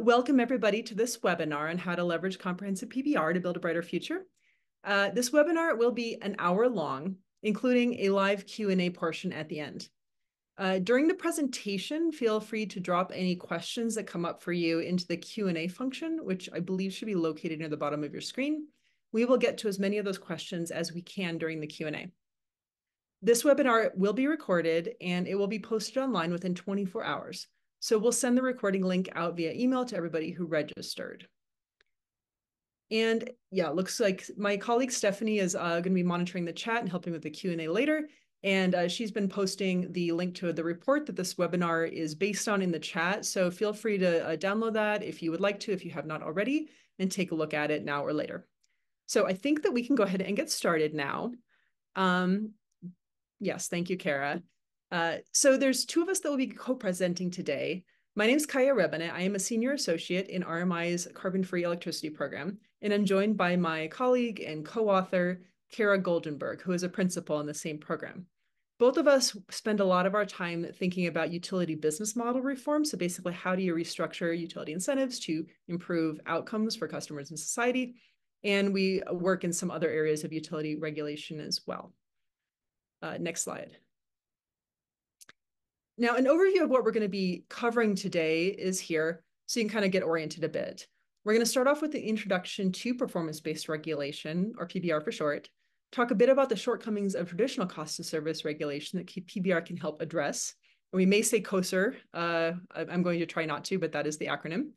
Welcome everybody to this webinar on how to leverage comprehensive PBR to build a brighter future. This webinar will be an hour long, including a live Q&A portion at the end. During the presentation, feel free to drop any questions that come up for you into the Q&A function, which I believe should be located near the bottom of your screen. We will get to as many of those questions as we can during the Q&A. This webinar will be recorded and it will be posted online within 24 hours. So we'll send the recording link out via email to everybody who registered. And yeah, looks like my colleague Stephanie is going to be monitoring the chat and helping with the Q&A later. And she's been posting the link to the report that this webinar is based on in the chat. So feel free to download that if you would like to, if you have not already, and take a look at it now or later. So I think that we can go ahead and get started now. Yes, thank you, Cara. So there's two of us that will be co-presenting today. My name is Kaja Rebane. I am a senior associate in RMI's carbon-free electricity program, and I'm joined by my colleague and co-author, Cara Goldenberg, who is a principal in the same program. Both of us spend a lot of our time thinking about utility business model reform. So basically, how do you restructure utility incentives to improve outcomes for customers and society? And we work in some other areas of utility regulation as well. Next slide. Now, an overview of what we're going to be covering today is here, so you can kind of get oriented a bit. We're going to start off with the introduction to performance-based regulation, or PBR for short, talk a bit about the shortcomings of traditional cost of service regulation that PBR can help address. We may say COSR. I'm going to try not to, but that is the acronym.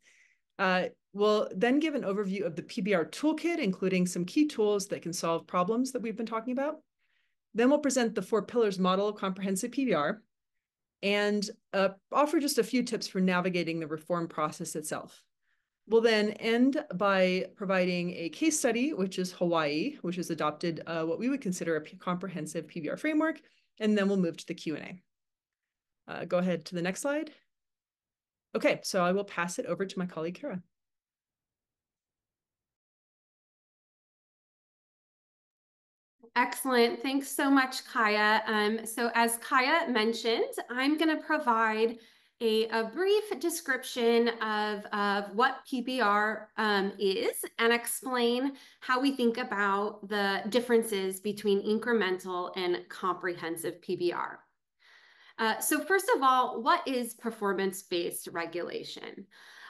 We'll then give an overview of the PBR toolkit, including some key tools that can solve problems that we've been talking about. Then we'll present the 4 pillars model of comprehensive PBR and offer just a few tips for navigating the reform process itself. We'll then end by providing a case study, which is Hawaii, which has adopted what we would consider a comprehensive PBR framework, and then we'll move to the Q&A. Go ahead to the next slide. Okay, so I will pass it over to my colleague, Cara. Excellent. Thanks so much, Kaja. So as Kaja mentioned, I'm going to provide a brief description of what PBR is and explain how we think about the differences between incremental and comprehensive PBR. So first of all, what is performance-based regulation?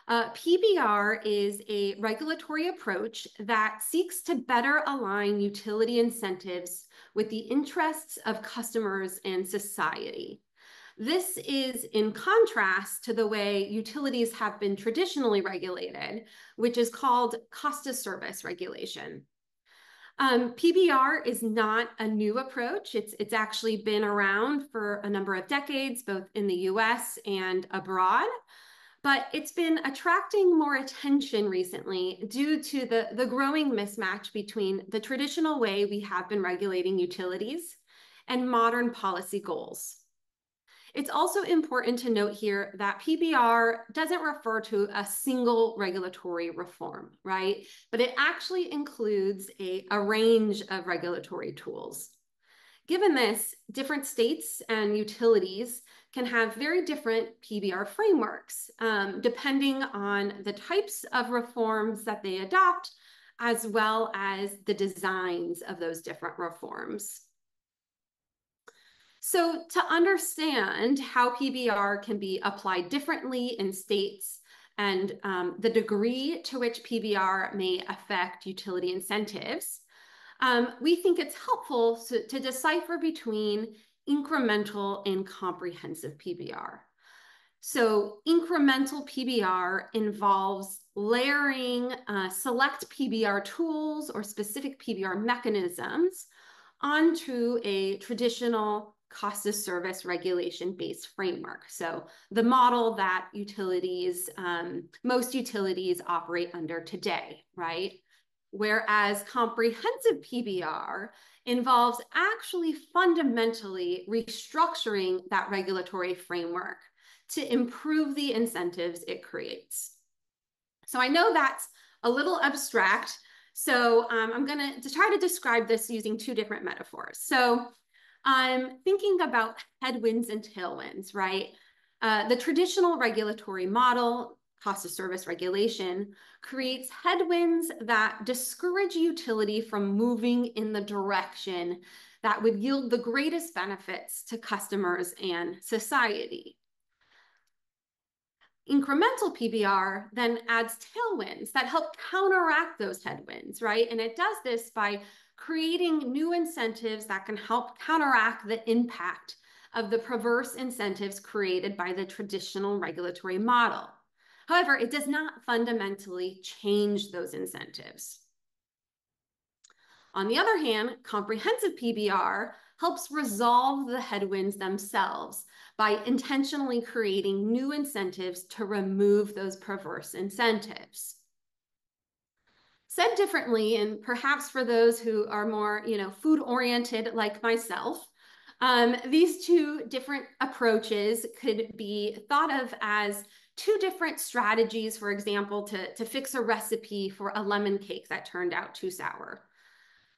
PBR is a regulatory approach that seeks to better align utility incentives with the interests of customers and society. This is in contrast to the way utilities have been traditionally regulated, which is called cost of service regulation. PBR is not a new approach. It's actually been around for a number of decades, both in the US and abroad. But it's been attracting more attention recently due to the growing mismatch between the traditional way we have been regulating utilities and modern policy goals. It's also important to note here that PBR doesn't refer to a single regulatory reform, right? But it actually includes a range of regulatory tools. Given this, different states and utilities can have very different PBR frameworks, depending on the types of reforms that they adopt, as well as the designs of those different reforms. So to understand how PBR can be applied differently in states and the degree to which PBR may affect utility incentives, we think it's helpful to decipher between incremental and comprehensive PBR. So incremental PBR involves layering select PBR tools or specific PBR mechanisms onto a traditional cost of service regulation-based framework. So the model that utilities, most utilities operate under today, right? Whereas comprehensive PBR involves actually fundamentally restructuring that regulatory framework to improve the incentives it creates. So I know that's a little abstract, so I'm going to try to describe this using 2 different metaphors. So thinking about headwinds and tailwinds, right? The traditional regulatory model, cost of service regulation, creates headwinds that discourage utility from moving in the direction that would yield the greatest benefits to customers and society. Incremental PBR then adds tailwinds that help counteract those headwinds, right? And it does this by creating new incentives that can help counteract the impact of the perverse incentives created by the traditional regulatory model. However, it does not fundamentally change those incentives. On the other hand, comprehensive PBR helps resolve the headwinds themselves by intentionally creating new incentives to remove those perverse incentives. Said differently, and perhaps for those who are more, food-oriented like myself, these two different approaches could be thought of as two different strategies, for example, to fix a recipe for a lemon cake that turned out too sour.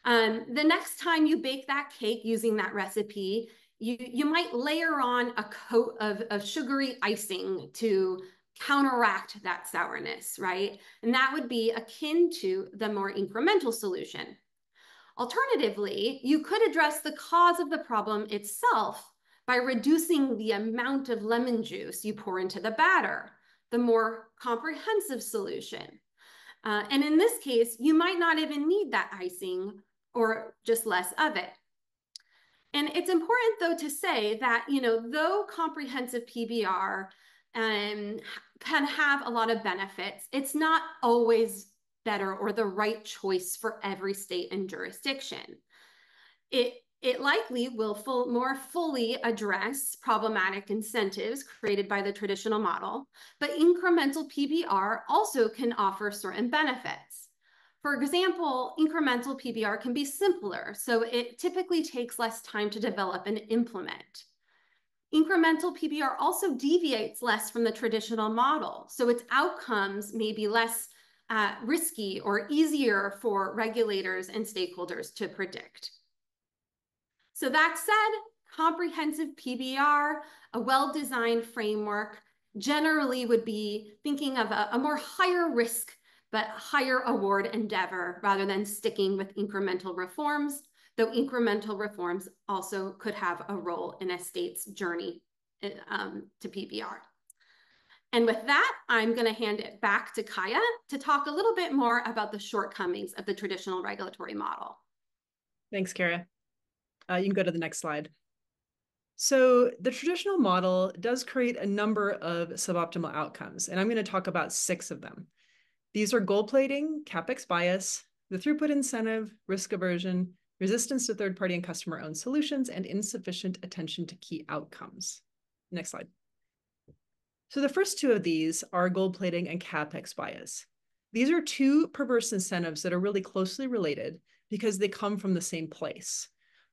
The next time you bake that cake using that recipe, you might layer on a coat of sugary icing to counteract that sourness, right? And that would be akin to the more incremental solution. Alternatively, you could address the cause of the problem itself by reducing the amount of lemon juice you pour into the batter, the more comprehensive solution. And in this case, you might not even need that icing or just less of it. And it's important, though, to say that, though comprehensive PBR can have a lot of benefits, it's not always better or the right choice for every state and jurisdiction. It likely will more fully address problematic incentives created by the traditional model, but incremental PBR also can offer certain benefits. For example, incremental PBR can be simpler, so it typically takes less time to develop and implement. Incremental PBR also deviates less from the traditional model, so its outcomes may be less risky or easier for regulators and stakeholders to predict. So that said, comprehensive PBR, a well-designed framework, generally would be thinking of a more higher risk but higher award endeavor rather than sticking with incremental reforms, though incremental reforms also could have a role in a state's journey to PBR. And with that, I'm going to hand it back to Kaja to talk a little bit more about the shortcomings of the traditional regulatory model. Thanks, Cara. You can go to the next slide. So the traditional model does create a number of suboptimal outcomes, and I'm going to talk about 6 of them. These are gold plating, CapEx bias, the throughput incentive, risk aversion, resistance to third-party and customer-owned solutions, and insufficient attention to key outcomes. Next slide. So the first 2 of these are gold plating and CapEx bias. These are 2 perverse incentives that are really closely related because they come from the same place.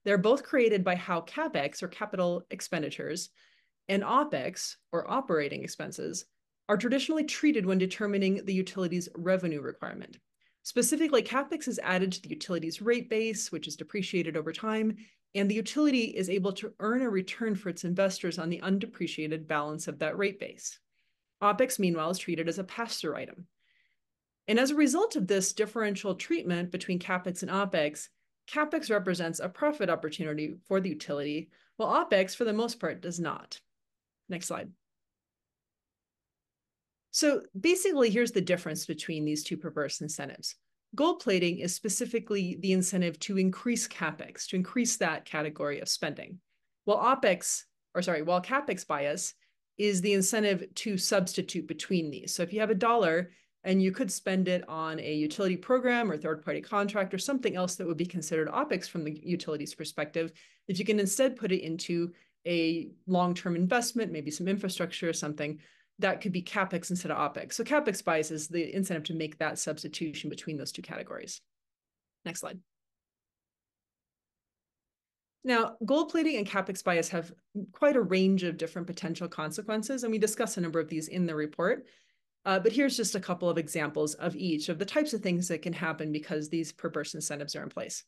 They're both created by how CapEx, or capital expenditures, and OpEx, or operating expenses, are traditionally treated when determining the utility's revenue requirement. Specifically, CapEx is added to the utility's rate base, which is depreciated over time, and the utility is able to earn a return for its investors on the undepreciated balance of that rate base. OpEx, meanwhile, is treated as a pass-through item. And as a result of this differential treatment between CapEx and OpEx, CapEx represents a profit opportunity for the utility, while OpEx, for the most part, does not. Next slide. So basically, here's the difference between these 2 perverse incentives. Gold plating is specifically the incentive to increase CapEx, to increase that category of spending, while CapEx bias is the incentive to substitute between these. So if you have $1 and you could spend it on a utility program or third-party contract or something else that would be considered OpEx from the utility's perspective, if you can instead put it into a long-term investment, maybe some infrastructure or something, that could be CapEx instead of OpEx. So CapEx bias is the incentive to make that substitution between those 2 categories. Next slide. Now, gold plating and CapEx bias have quite a range of different potential consequences, and we discuss a number of these in the report. But here's just a couple of examples of each of the types of things that can happen because these perverse incentives are in place.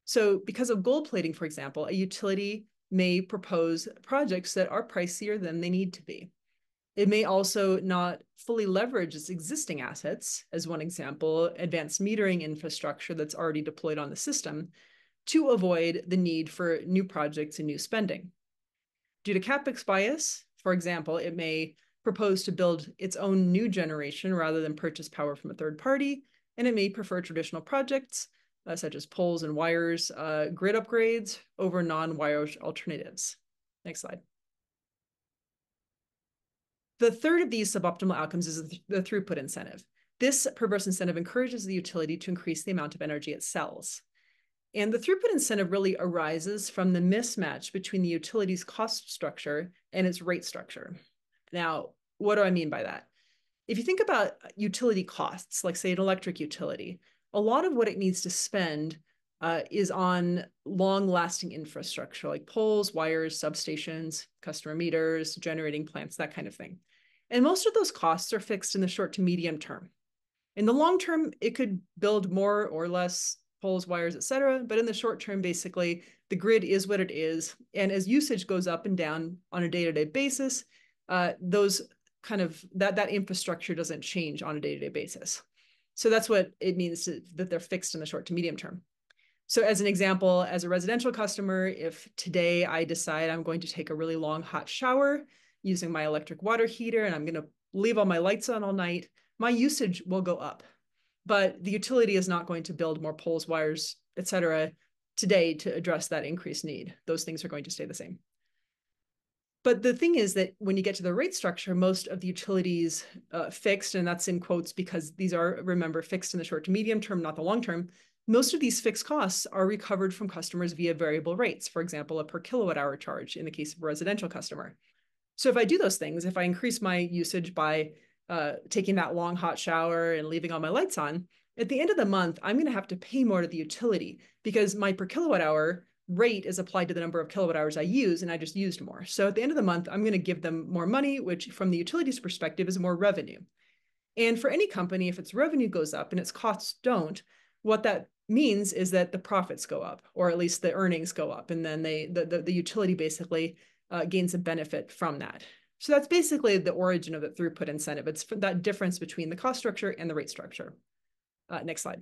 So because of gold plating, for example, a utility may propose projects that are pricier than they need to be. It may also not fully leverage its existing assets, as one example, advanced metering infrastructure that's already deployed on the system, to avoid the need for new projects and new spending. Due to CapEx bias, for example, it may propose to build its own new generation rather than purchase power from a third party, and it may prefer traditional projects such as poles and wires, grid upgrades over non-wire alternatives. Next slide. The third of these suboptimal outcomes is the throughput incentive. This perverse incentive encourages the utility to increase the amount of energy it sells. And the throughput incentive really arises from the mismatch between the utility's cost structure and its rate structure. Now, what do I mean by that? If you think about utility costs, like say an electric utility, a lot of what it needs to spend is on long-lasting infrastructure like poles, wires, substations, customer meters, generating plants, that kind of thing. And most of those costs are fixed in the short to medium term. In the long term, it could build more or less poles, wires, et cetera. But in the short term, basically, the grid is what it is. And as usage goes up and down on a day-to-day basis, that infrastructure doesn't change on a day-to-day basis. So that's what it means that they're fixed in the short to medium term. So as an example, as a residential customer, if today I decide I'm going to take a really long hot shower using my electric water heater and I'm going to leave all my lights on all night, my usage will go up. But the utility is not going to build more poles, wires, et cetera, today to address that increased need. Those things are going to stay the same. But the thing is that when you get to the rate structure, most of the utilities fixed, and that's in quotes because these are, remember, fixed in the short to medium term, not the long term. Most of these fixed costs are recovered from customers via variable rates, for example, a per kilowatt hour charge in the case of a residential customer. So if I do those things, if I increase my usage by taking that long hot shower and leaving all my lights on, at the end of the month, I'm going to have to pay more to the utility because my per kilowatt hour rate is applied to the number of kilowatt hours I use, and I just used more. So at the end of the month, I'm going to give them more money, which from the utility's perspective is more revenue. And for any company, if its revenue goes up and its costs don't, what that means is that the profits go up, or at least the earnings go up, and then the utility basically gains a benefit from that. So that's basically the origin of the throughput incentive. It's that difference between the cost structure and the rate structure. Next slide.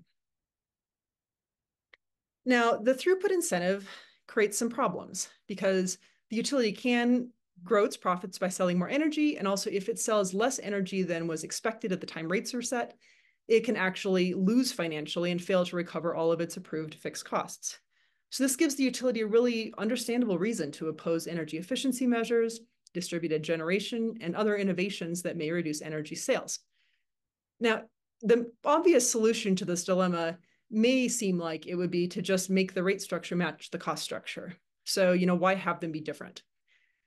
Now, the throughput incentive creates some problems because the utility can grow its profits by selling more energy, and also if it sells less energy than was expected at the time rates are set, it can actually lose financially and fail to recover all of its approved fixed costs. So this gives the utility a really understandable reason to oppose energy efficiency measures, distributed generation, and other innovations that may reduce energy sales. Now, the obvious solution to this dilemma may seem like it would be to just make the rate structure match the cost structure. So, why have them be different?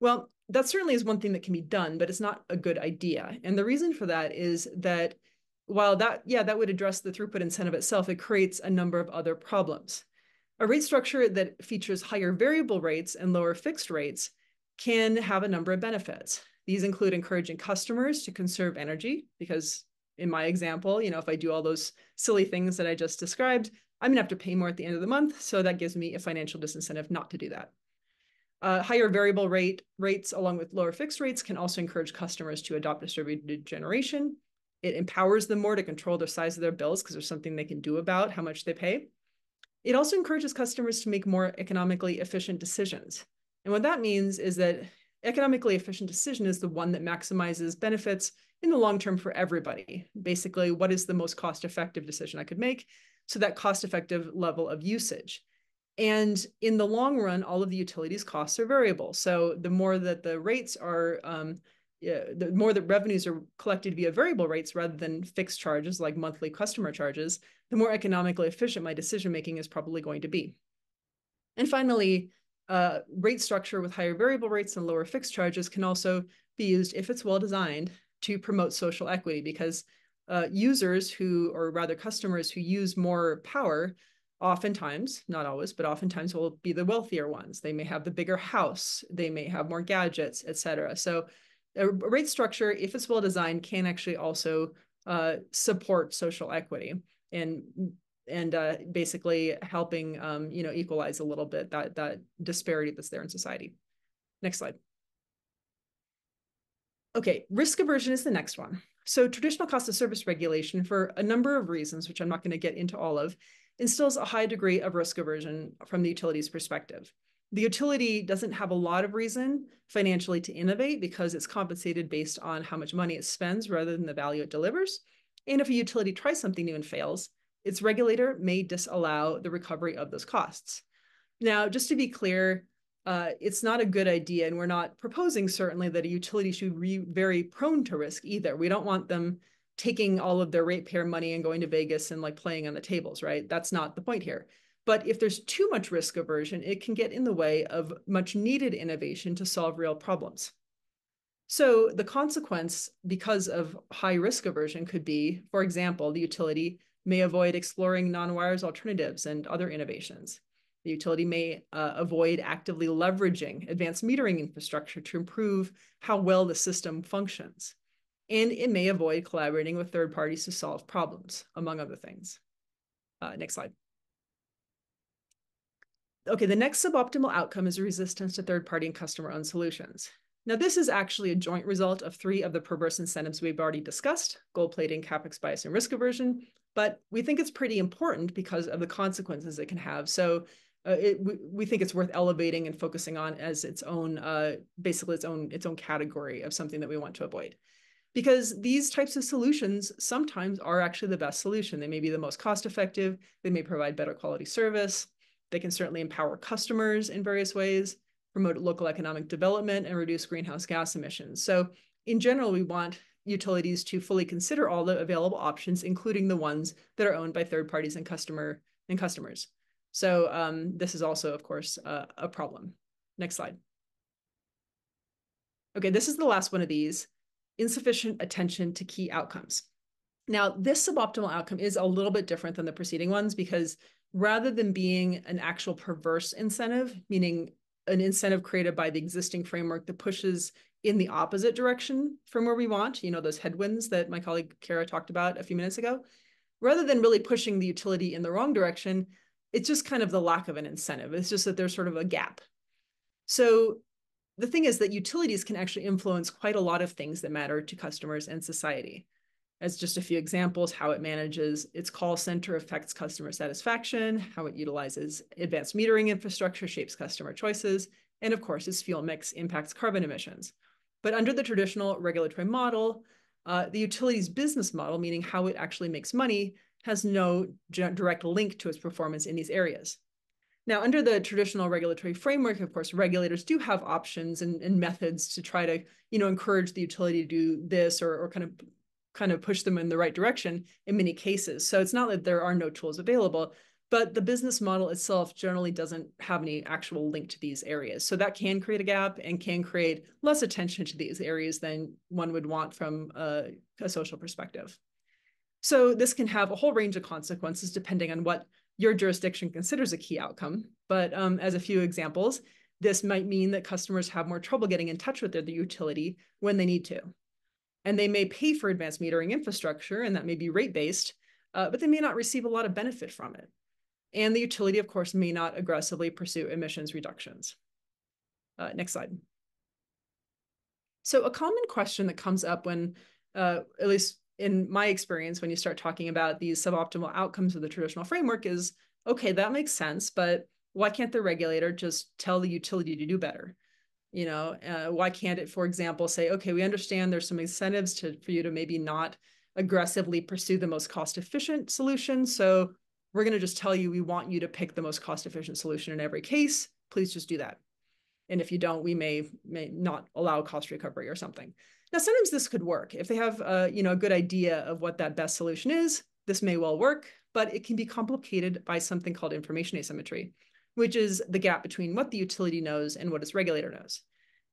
Well, that certainly is one thing that can be done, but it's not a good idea. And the reason for that is that while that would address the throughput incentive itself, it creates a number of other problems. A rate structure that features higher variable rates and lower fixed rates can have a number of benefits. These include encouraging customers to conserve energy because in my example, if I do all those silly things that I just described, I'm gonna have to pay more at the end of the month. So that gives me a financial disincentive not to do that. Higher variable rates along with lower fixed rates can also encourage customers to adopt distributed generation. It empowers them more to control the size of their bills because there's something they can do about how much they pay. It also encourages customers to make more economically efficient decisions. And what that means is that economically efficient decision is the one that maximizes benefits in the long term for everybody. Basically, what is the most cost-effective decision I could make? So that cost-effective level of usage. And in the long run, all of the utilities costs are variable. So the more that the rates are, the more that revenues are collected via variable rates rather than fixed charges like monthly customer charges, the more economically efficient my decision-making is probably going to be. And finally, rate structure with higher variable rates and lower fixed charges can also be used if it's well designed to promote social equity because users or rather customers who use more power oftentimes, not always, but oftentimes will be the wealthier ones. They may have the bigger house, they may have more gadgets, et cetera. So a rate structure, if it's well designed, can actually also support social equity. And basically helping equalize a little bit that disparity that's there in society. Next slide. Okay, risk aversion is the next one. So traditional cost of service regulation, for a number of reasons, which I'm not going to get into all of, instills a high degree of risk aversion from the utility's perspective. The utility doesn't have a lot of reason financially to innovate because it's compensated based on how much money it spends rather than the value it delivers. And if a utility tries something new and fails, its regulator may disallow the recovery of those costs. Now, just to be clear, it's not a good idea, and we're not proposing certainly that a utility should be very prone to risk either. We don't want them taking all of their ratepayer money and going to Vegas and like playing on the tables, right? That's not the point here. But if there's too much risk aversion, it can get in the way of much needed innovation to solve real problems. So the consequence, because of high risk aversion, could be, for example, the utility may avoid exploring non-wires alternatives and other innovations. The utility may avoid actively leveraging advanced metering infrastructure to improve how well the system functions. And it may avoid collaborating with third parties to solve problems, among other things. Next slide. Okay, the next suboptimal outcome is resistance to third-party and customer-owned solutions. Now, this is actually a joint result of 3 of the perverse incentives we've already discussed: gold plating, capex bias, and risk aversion. But we think it's pretty important because of the consequences it can have. So we think it's worth elevating and focusing on as its own, basically its own category of something that we want to avoid. Because these types of solutions sometimes are actually the best solution. They may be the most cost-effective. They may provide better quality service. They can certainly empower customers in various ways, promote local economic development, and reduce greenhouse gas emissions. So in general, we want utilities to fully consider all the available options, including the ones that are owned by third parties and customers. So this is also, of course, a problem. Next slide. Okay, this is the last one of these: insufficient attention to key outcomes. Now, this suboptimal outcome is a little bit different than the preceding ones because rather than being an actual perverse incentive, meaning an incentive created by the existing framework that pushes in the opposite direction from where we want, those headwinds that my colleague Cara talked about a few minutes ago, rather than really pushing the utility in the wrong direction, it's just kind of the lack of an incentive. It's just that there's sort of a gap. So the thing is that utilities can actually influence quite a lot of things that matter to customers and society. As just a few examples, how it manages its call center affects customer satisfaction, how it utilizes advanced metering infrastructure shapes customer choices, and of course, its fuel mix impacts carbon emissions. But under the traditional regulatory model, the utility's business model, meaning how it actually makes money, has no direct link to its performance in these areas. Now, under the traditional regulatory framework, of course, regulators do have options and methods to try to, encourage the utility to do this or kind of push them in the right direction in many cases. So it's not that there are no tools available, but the business model itself generally doesn't have any actual link to these areas. So that can create a gap and can create less attention to these areas than one would want from a social perspective. So this can have a whole range of consequences depending on what your jurisdiction considers a key outcome. But as a few examples, this might mean that customers have more trouble getting in touch with their utility when they need to. And they may pay for advanced metering infrastructure, and that may be rate-based, but they may not receive a lot of benefit from it. And the utility, of course, may not aggressively pursue emissions reductions. Next slide. So a common question that comes up when, at least in my experience, when you start talking about these suboptimal outcomes of the traditional framework is, okay, that makes sense, but why can't the regulator just tell the utility to do better? Why can't it, for example, say, okay, we understand there's some incentives for you to maybe not aggressively pursue the most cost-efficient solution. So we're going to just tell you we want you to pick the most cost-efficient solution in every case. Please just do that. And if you don't, we may not allow cost recovery or something. Now, sometimes this could work. If they have a good idea of what that best solution is, this may well work, but it can be complicated by something called information asymmetry, which is the gap between what the utility knows and what its regulator knows.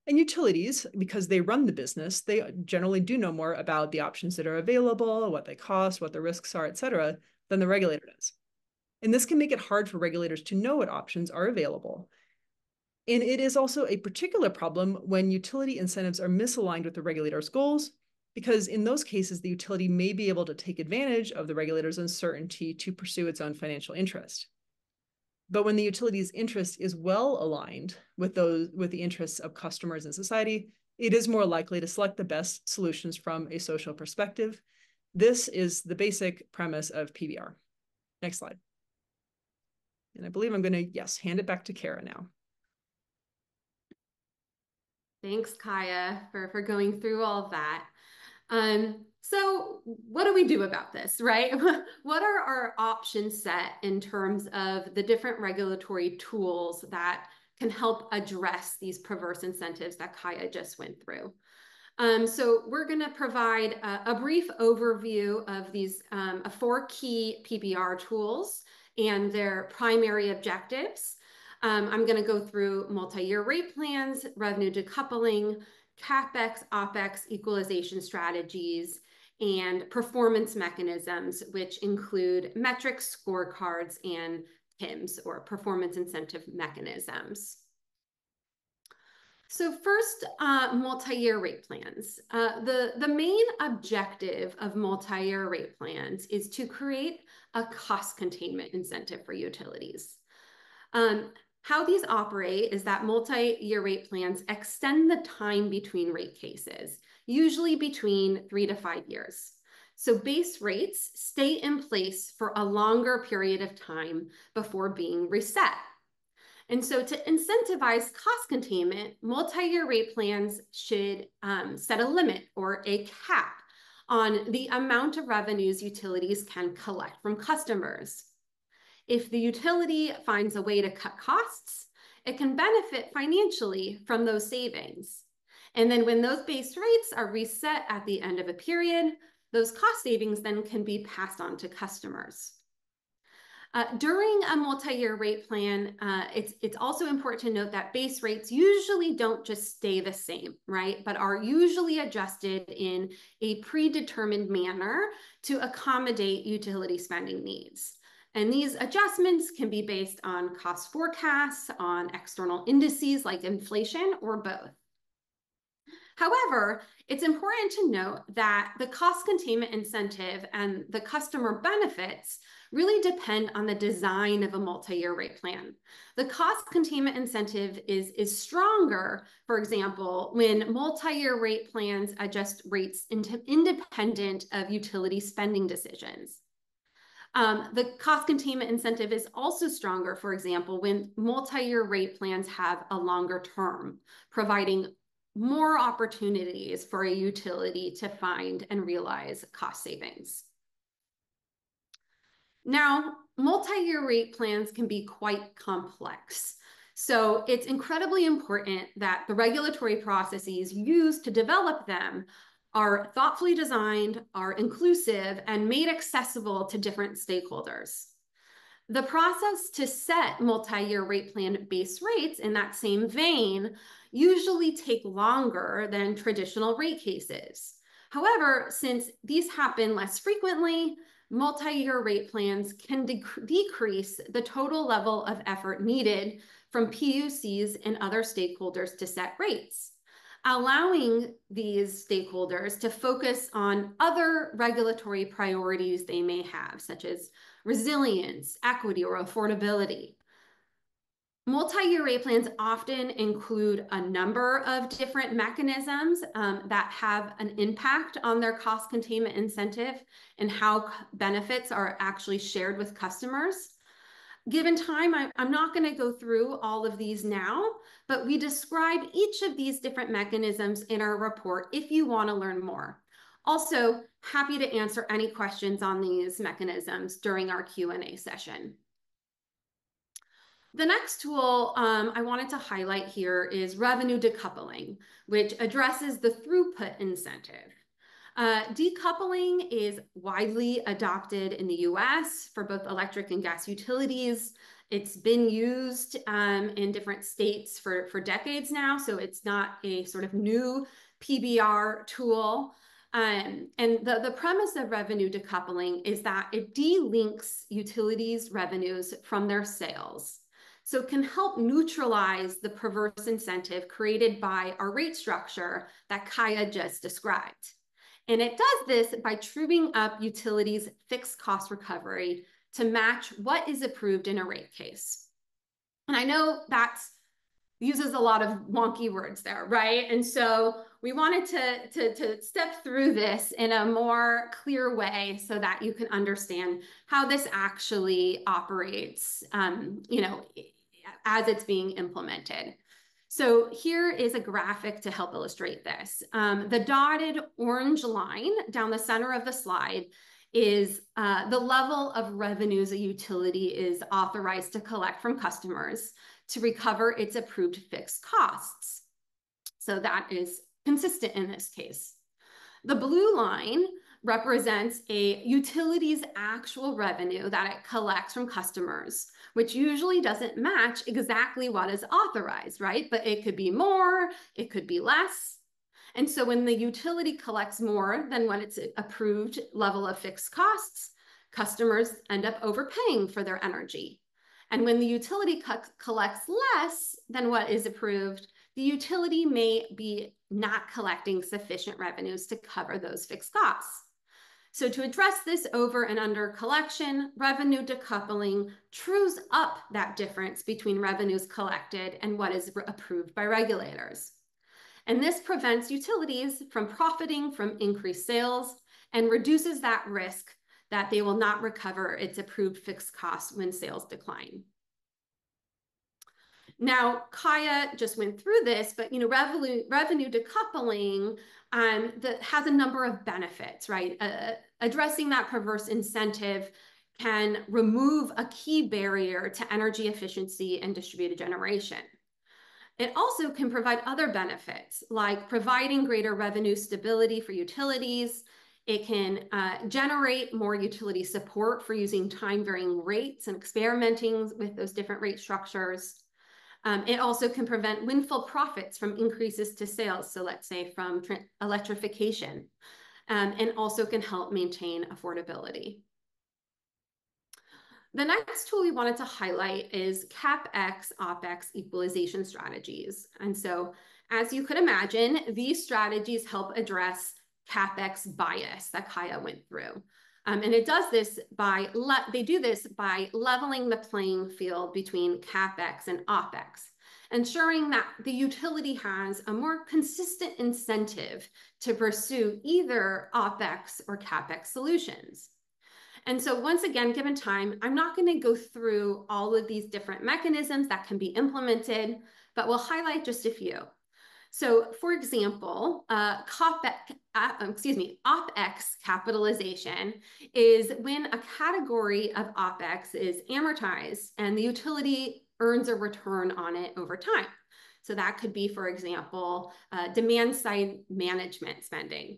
And utilities, because they run the business, they generally do know more about the options that are available, what they cost, what the risks are, et cetera, than the regulator does. And this can make it hard for regulators to know what options are available. And it is also a particular problem when utility incentives are misaligned with the regulator's goals because in those cases, the utility may be able to take advantage of the regulator's uncertainty to pursue its own financial interest. But when the utility's interest is well aligned with the interests of customers and society, it is more likely to select the best solutions from a social perspective. This is the basic premise of PBR. Next slide. And I believe I'm going to, yes, hand it back to Cara now. Thanks, Kaja, for going through all of that. So what do we do about this, right? What are our options set in terms of the different regulatory tools that can help address these perverse incentives that Kaja just went through? So we're going to provide a brief overview of these 4 key PBR tools and their primary objectives. I'm going to go through multi-year rate plans, revenue decoupling, CapEx, OpEx equalization strategies, and performance mechanisms, which include metrics, scorecards, and PIMs, or performance incentive mechanisms. So first, multi-year rate plans. The main objective of multi-year rate plans is to create a cost containment incentive for utilities. How these operate is that multi-year rate plans extend the time between rate cases, usually between 3 to 5 years. So base rates stay in place for a longer period of time before being reset. And so to incentivize cost containment, multi-year rate plans should set a limit or a cap on the amount of revenues utilities can collect from customers. If the utility finds a way to cut costs, it can benefit financially from those savings. And then when those base rates are reset at the end of a period, those cost savings then can be passed on to customers. During a multi-year rate plan, it's also important to note that base rates usually don't just stay the same, right? But are usually adjusted in a predetermined manner to accommodate utility spending needs. And these adjustments can be based on cost forecasts, on external indices like inflation, or both. However, it's important to note that the cost containment incentive and the customer benefits really depend on the design of a multi-year rate plan. The cost containment incentive is stronger, for example, when multi-year rate plans adjust rates independent of utility spending decisions. The cost containment incentive is also stronger, for example, when multi-year rate plans have a longer term, providing more opportunities for a utility to find and realize cost savings. Now, multi-year rate plans can be quite complex. So it's incredibly important that the regulatory processes used to develop them are thoughtfully designed, are inclusive, and made accessible to different stakeholders. The process to set multi-year rate plan base rates in that same vein usually take longer than traditional rate cases. However, since these happen less frequently, multi-year rate plans can decrease the total level of effort needed from PUCs and other stakeholders to set rates, allowing these stakeholders to focus on other regulatory priorities they may have, such as resilience, equity, or affordability. Multi-year rate plans often include a number of different mechanisms that have an impact on their cost containment incentive and how benefits are actually shared with customers. Given time, I'm not going to go through all of these now, but we describe each of these different mechanisms in our report if you want to learn more. Also, happy to answer any questions on these mechanisms during our Q&A session. The next tool I wanted to highlight here is revenue decoupling, which addresses the throughput incentive. Decoupling is widely adopted in the US for both electric and gas utilities. It's been used in different states for decades now, so it's not a sort of new PBR tool. And the premise of revenue decoupling is that it delinks utilities' revenues from their sales. So it can help neutralize the perverse incentive created by our rate structure that Kaja just described. And it does this by truing up utilities' fixed cost recovery to match what is approved in a rate case. And I know that uses a lot of wonky words there, right? And so we wanted to step through this in a more clear way so that you can understand how this actually operates, as it's being implemented. So here is a graphic to help illustrate this. The dotted orange line down the center of the slide is the level of revenues a utility is authorized to collect from customers to recover its approved fixed costs. So that is consistent in this case. The blue line represents a utility's actual revenue that it collects from customers, which usually doesn't match exactly what is authorized, right? But it could be more, it could be less. And so when the utility collects more than what its approved level of fixed costs, customers end up overpaying for their energy. And when the utility collects less than what is approved, the utility may be not collecting sufficient revenues to cover those fixed costs. So to address this over and under collection, revenue decoupling trues up that difference between revenues collected and what is approved by regulators. And this prevents utilities from profiting from increased sales and reduces that risk that they will not recover its approved fixed costs when sales decline. Now, Kaja just went through this, but revenue decoupling that has a number of benefits, right? Addressing that perverse incentive can remove a key barrier to energy efficiency and distributed generation. It also can provide other benefits, like providing greater revenue stability for utilities. It can generate more utility support for using time-varying rates and experimenting with those different rate structures. It also can prevent windfall profits from increases to sales, so let's say from electrification, and also can help maintain affordability. The next tool we wanted to highlight is CapEx, OpEx equalization strategies. And so, as you could imagine, these strategies help address CapEx bias that Kaja went through. And it does this by, they do this by leveling the playing field between CapEx and OpEx, ensuring that the utility has a more consistent incentive to pursue either OpEx or CapEx solutions. And so once again, given time, I'm not going to go through all of these different mechanisms that can be implemented, but we'll highlight just a few. So for example, OpEx capitalization is when a category of OpEx is amortized and the utility earns a return on it over time. So that could be, for example, demand side management spending.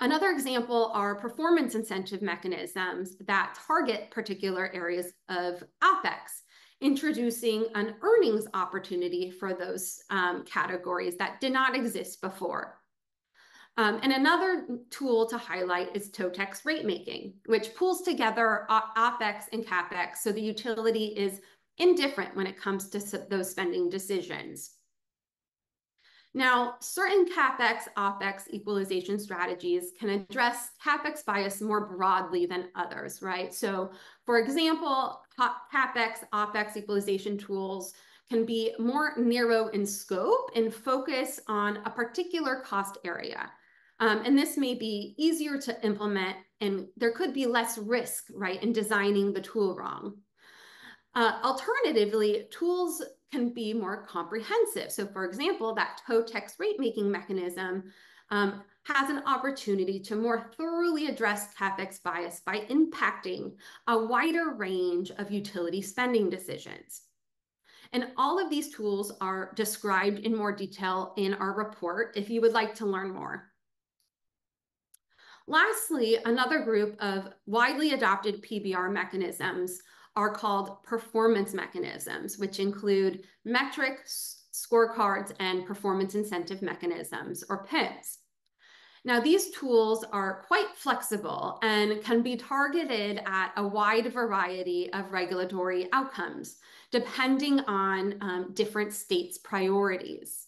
Another example are performance incentive mechanisms that target particular areas of OpEx, introducing an earnings opportunity for those categories that did not exist before. And another tool to highlight is TOTEX rate making, which pulls together OpEx and CapEx so the utility is indifferent when it comes to those spending decisions. Now, certain CapEx, OpEx equalization strategies can address CapEx bias more broadly than others, right? So, for example, CapEx, OpEx equalization tools can be more narrow in scope and focus on a particular cost area. And this may be easier to implement, and there could be less risk, right, in designing the tool wrong. Alternatively, tools can be more comprehensive. So for example, that TOTEX rate making mechanism has an opportunity to more thoroughly address CapEx bias by impacting a wider range of utility spending decisions. And all of these tools are described in more detail in our report if you would like to learn more. Lastly, another group of widely adopted PBR mechanisms are called performance mechanisms, which include metrics, scorecards, and performance incentive mechanisms, or PIMs. Now, these tools are quite flexible and can be targeted at a wide variety of regulatory outcomes, depending on different states' priorities.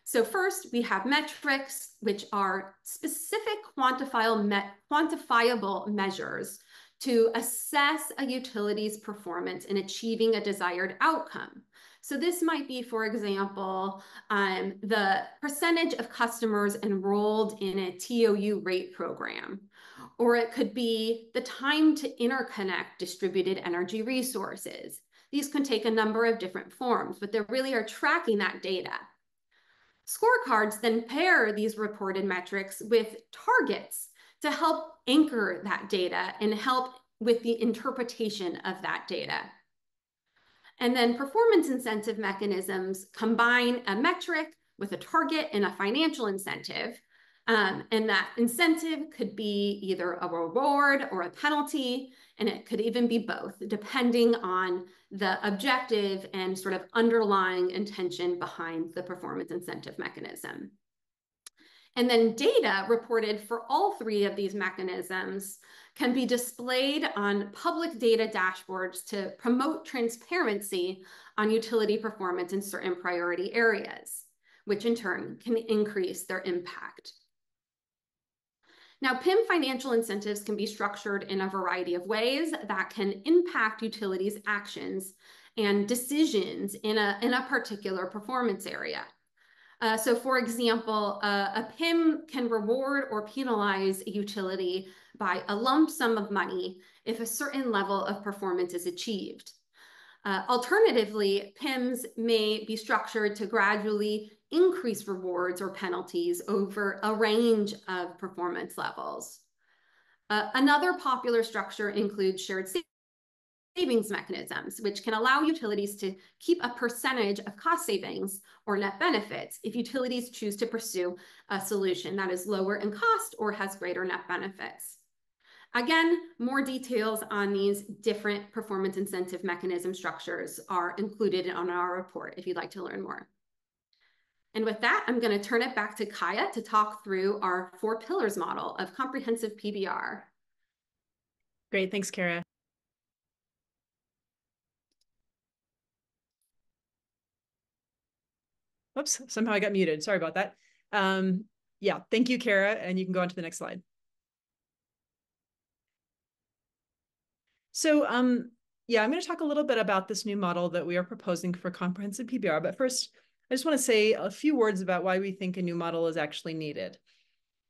So first, we have metrics, which are specific quantifiable measures to assess a utility's performance in achieving a desired outcome. So this might be, for example, the percentage of customers enrolled in a TOU rate program, or it could be the time to interconnect distributed energy resources. These can take a number of different forms, but they really are tracking that data. Scorecards then pair these reported metrics with targets to help anchor that data and help with the interpretation of that data. And then performance incentive mechanisms combine a metric with a target and a financial incentive. And that incentive could be either a reward or a penalty, and it could even be both, depending on the objective and sort of underlying intention behind the performance incentive mechanism. And then data reported for all three of these mechanisms can be displayed on public data dashboards to promote transparency on utility performance in certain priority areas, which in turn can increase their impact. Now, PIM financial incentives can be structured in a variety of ways that can impact utilities' actions and decisions in a particular performance area. So for example, a PIM can reward or penalize a utility by a lump sum of money if a certain level of performance is achieved. Alternatively, PIMs may be structured to gradually increase rewards or penalties over a range of performance levels. Another popular structure includes shared savings mechanisms, which can allow utilities to keep a percentage of cost savings or net benefits if utilities choose to pursue a solution that is lower in cost or has greater net benefits. Again, more details on these different performance incentive mechanism structures are included on our report if you'd like to learn more. And with that, I'm going to turn it back to Kaja to talk through our 4 pillars model of comprehensive PBR. Great, thanks, Cara. Oops, somehow I got muted. Sorry about that. Yeah, thank you, Cara, and you can go on to the next slide. So yeah, I'm going to talk a little bit about this new model that we are proposing for comprehensive PBR. But first, I just want to say a few words about why we think a new model is actually needed.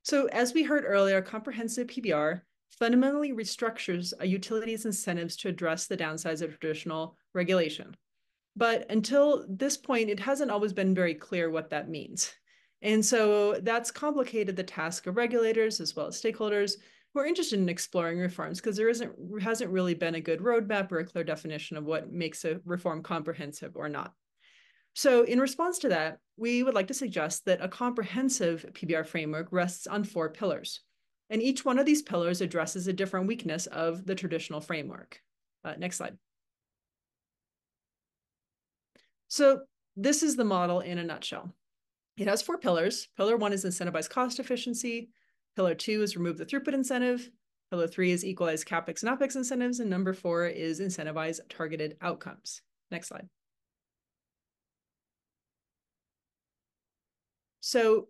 So as we heard earlier, comprehensive PBR fundamentally restructures a utility's incentives to address the downsides of traditional regulation. But until this point, it hasn't always been very clear what that means. And so that's complicated the task of regulators as well as stakeholders who are interested in exploring reforms, because there hasn't really been a good roadmap or a clear definition of what makes a reform comprehensive or not. So in response to that, we would like to suggest that a comprehensive PBR framework rests on 4 pillars. And each one of these pillars addresses a different weakness of the traditional framework. Next slide. So this is the model in a nutshell. It has 4 pillars. Pillar 1 is incentivize cost efficiency. Pillar 2 is remove the throughput incentive. Pillar 3 is equalize CapEx and OpEx incentives. And number 4 is incentivize targeted outcomes. Next slide. So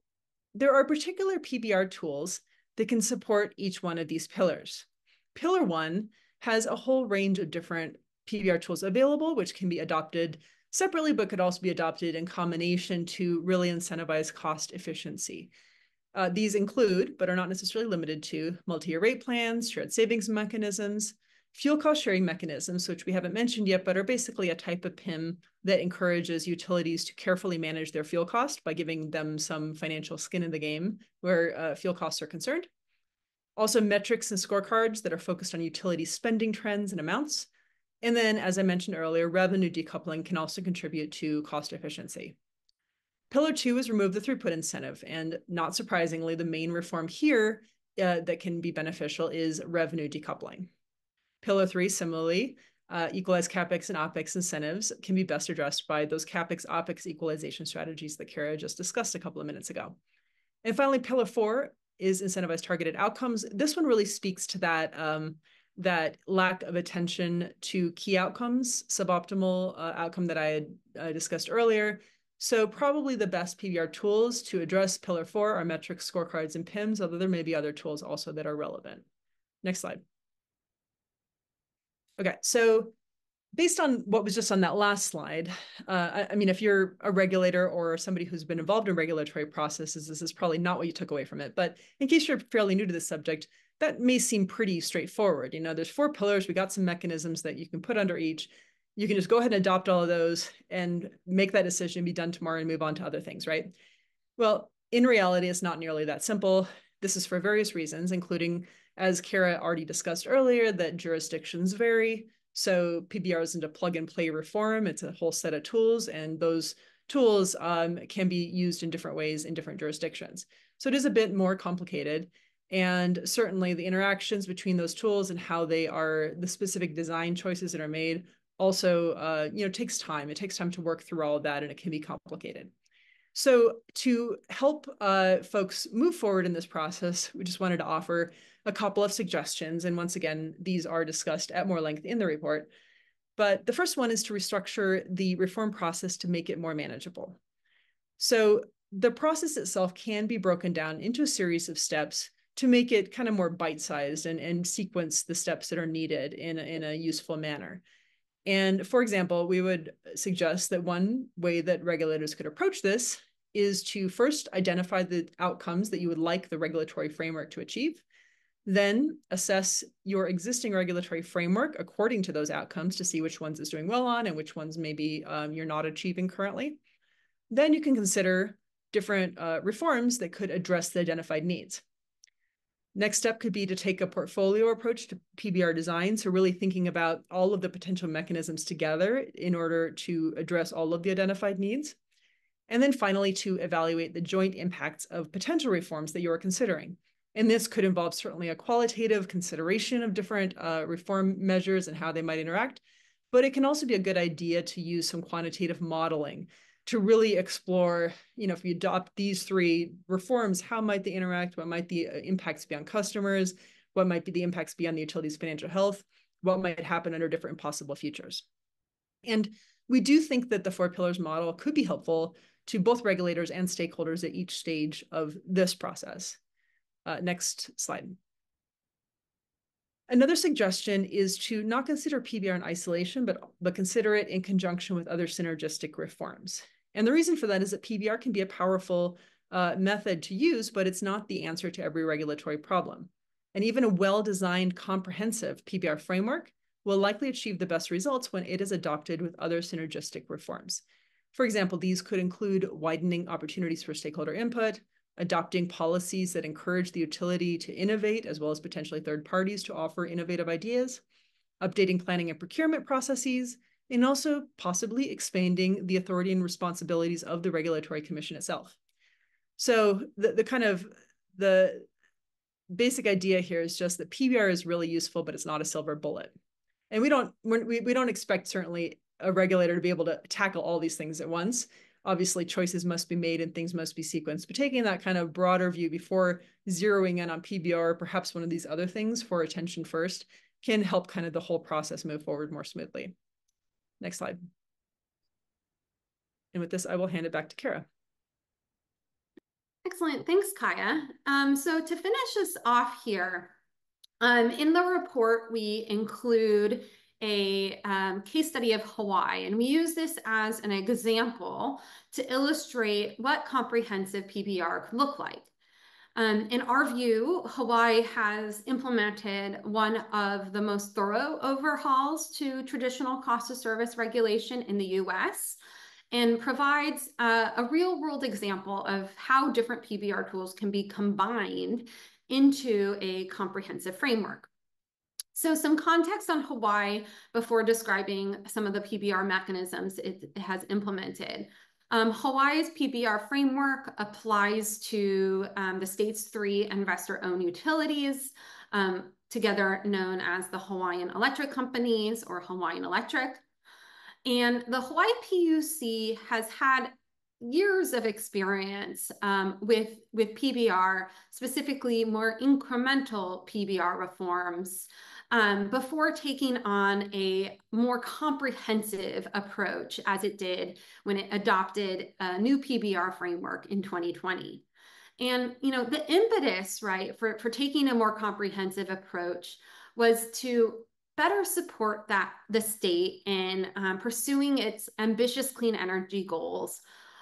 there are particular PBR tools that can support each one of these pillars. Pillar 1 has a whole range of different PBR tools available, which can be adopted separately, but could also be adopted in combination to really incentivize cost efficiency. These include, but are not necessarily limited to, multi-year rate plans, shared savings mechanisms, fuel cost sharing mechanisms, which we haven't mentioned yet, but are basically a type of PIM that encourages utilities to carefully manage their fuel cost by giving them some financial skin in the game where fuel costs are concerned. Also, metrics and scorecards that are focused on utility spending trends and amounts. And then, as I mentioned earlier, revenue decoupling can also contribute to cost efficiency. Pillar 2 is remove the throughput incentive. And not surprisingly, the main reform here that can be beneficial is revenue decoupling. Pillar 3, similarly, equalize CapEx and OpEx incentives can be best addressed by those CapEx, OpEx equalization strategies that Cara just discussed a couple of minutes ago. And finally, Pillar 4 is incentivize targeted outcomes. This one really speaks to that, that lack of attention to key outcomes, suboptimal outcome that I had discussed earlier, So probably the best PBR tools to address Pillar 4 are metrics, scorecards, and PIMs, although there may be other tools also that are relevant. Next slide. Okay, so based on what was just on that last slide, I mean, if you're a regulator or somebody who's been involved in regulatory processes, this is probably not what you took away from it. But in case you're fairly new to this subject, that may seem pretty straightforward. You know, there's 4 pillars. We got some mechanisms that you can put under each. You can just go ahead and adopt all of those and make that decision, be done tomorrow, and move on to other things, right? Well, in reality, it's not nearly that simple. This is for various reasons, including, as Cara already discussed earlier, that jurisdictions vary. So PBR isn't a plug and play reform. It's a whole set of tools, and those tools can be used in different ways in different jurisdictions. So it is a bit more complicated. And certainly the interactions between those tools and how they are, the specific design choices that are made also, takes time. It takes time to work through all of that, and it can be complicated. So to help folks move forward in this process, we just wanted to offer a couple of suggestions. And once again, these are discussed at more length in the report. But the first one is to restructure the reform process to make it more manageable. So the process itself can be broken down into a series of steps to make it kind of more bite-sized and sequence the steps that are needed in a useful manner. And for example, we would suggest that one way that regulators could approach this is to first identify the outcomes that you would like the regulatory framework to achieve, then assess your existing regulatory framework according to those outcomes to see which ones it's doing well on and which ones maybe you're not achieving currently. Then you can consider different reforms that could address the identified needs. Next step could be to take a portfolio approach to PBR design. So really thinking about all of the potential mechanisms together in order to address all of the identified needs. And then finally, to evaluate the joint impacts of potential reforms that you are considering. And this could involve certainly a qualitative consideration of different reform measures and how they might interact, but it can also be a good idea to use some quantitative modeling to really explore, if you adopt these 3 reforms, how might they interact? What might the impacts be on customers? What might be the impacts be on the utility's financial health? What might happen under different possible futures? And we do think that the 4 pillars model could be helpful to both regulators and stakeholders at each stage of this process. Next slide. Another suggestion is to not consider PBR in isolation, but consider it in conjunction with other synergistic reforms. And the reason for that is that PBR can be a powerful method to use, but it's not the answer to every regulatory problem. And even a well-designed, comprehensive PBR framework will likely achieve the best results when it is adopted with other synergistic reforms. For example, these could include widening opportunities for stakeholder input, adopting policies that encourage the utility to innovate, as well as potentially third parties to offer innovative ideas, updating planning and procurement processes, and also possibly expanding the authority and responsibilities of the regulatory commission itself. So the basic idea here is just that PBR is really useful, but it's not a silver bullet. And we don't expect certainly a regulator to be able to tackle all these things at once. Obviously, choices must be made and things must be sequenced. But taking that kind of broader view before zeroing in on PBR, or perhaps one of these other things for attention first, can help kind of the whole process move forward more smoothly. Next slide. And with this, I will hand it back to Cara. Excellent. Thanks, Kaja. So to finish us off here, in the report, we include a case study of Hawaii, and we use this as an example to illustrate what comprehensive PBR could look like. In our view, Hawaii has implemented one of the most thorough overhauls to traditional cost of service regulation in the US and provides a real-world example of how different PBR tools can be combined into a comprehensive framework. So some context on Hawaii before describing some of the PBR mechanisms it has implemented. Hawaii's PBR framework applies to the state's 3 investor-owned utilities, together known as the Hawaiian Electric Companies or Hawaiian Electric. And the Hawaii PUC has had years of experience with PBR, specifically more incremental PBR reforms, before taking on a more comprehensive approach as it did when it adopted a new PBR framework in 2020. And, you know, the impetus, right, for taking a more comprehensive approach was to better support the state in pursuing its ambitious clean energy goals,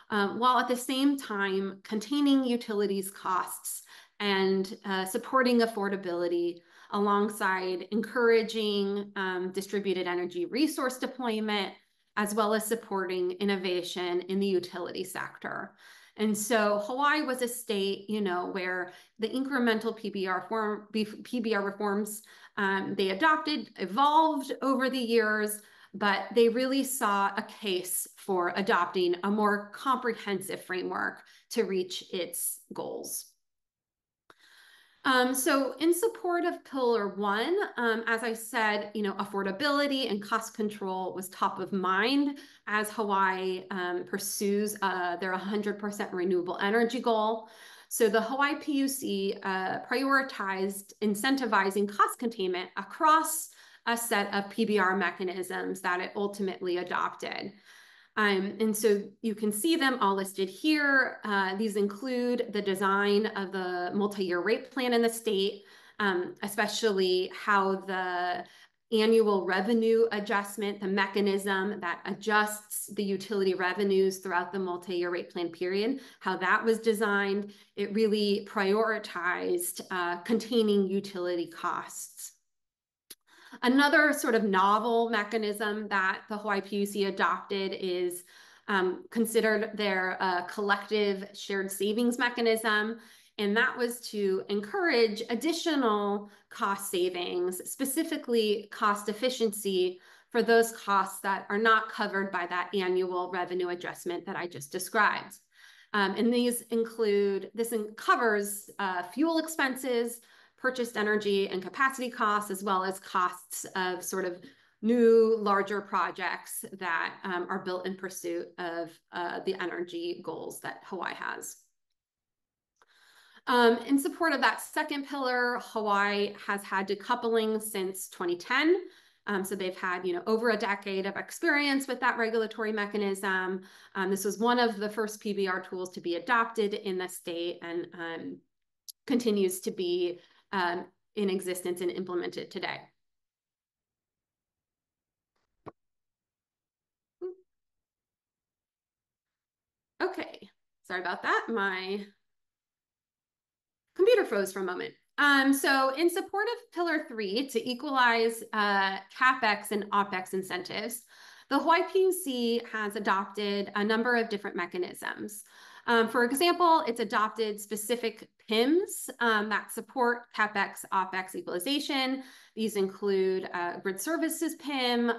while at the same time containing utilities costs and supporting affordability, alongside encouraging distributed energy resource deployment, as well as supporting innovation in the utility sector. And so Hawaii was a state, you know, where the incremental PBR reforms they adopted evolved over the years, but they really saw a case for adopting a more comprehensive framework to reach its goals. So in support of Pillar 1, as I said, you know, affordability and cost control was top of mind as Hawaii pursues their 100% renewable energy goal. So the Hawaii PUC prioritized incentivizing cost containment across a set of PBR mechanisms that it ultimately adopted. And so you can see them all listed here. These include the design of the multi-year rate plan in the state, especially how the annual revenue adjustment, the mechanism that adjusts the utility revenues throughout the multi-year rate plan period, how that was designed. It really prioritized containing utility costs. Another sort of novel mechanism that the Hawaii PUC adopted is considered their collective shared savings mechanism. And that was to encourage additional cost savings, specifically cost efficiency for those costs that are not covered by that annual revenue adjustment that I just described. And this covers fuel expenses, purchased energy and capacity costs, as well as costs of sort of new, larger projects that are built in pursuit of the energy goals that Hawaii has. In support of that second pillar, Hawaii has had decoupling since 2010. So they've had, you know, over a decade of experience with that regulatory mechanism. This was one of the first PBR tools to be adopted in the state and continues to be in existence and implemented today. Okay, sorry about that. My computer froze for a moment. So in support of Pillar 3, to equalize CapEx and OpEx incentives, the Hawaii PUC has adopted a number of different mechanisms. For example, it's adopted specific PIMs that support CapEx, OpEx equalization. These include grid services PIM,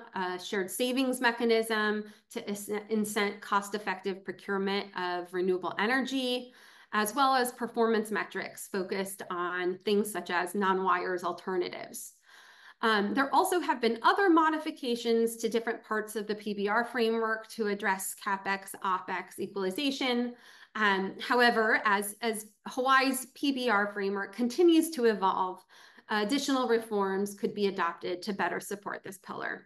shared savings mechanism to incent cost-effective procurement of renewable energy, as well as performance metrics focused on things such as non-wires alternatives. There also have been other modifications to different parts of the PBR framework to address CapEx, OpEx equalization. However, as Hawaii's PBR framework continues to evolve, additional reforms could be adopted to better support this pillar.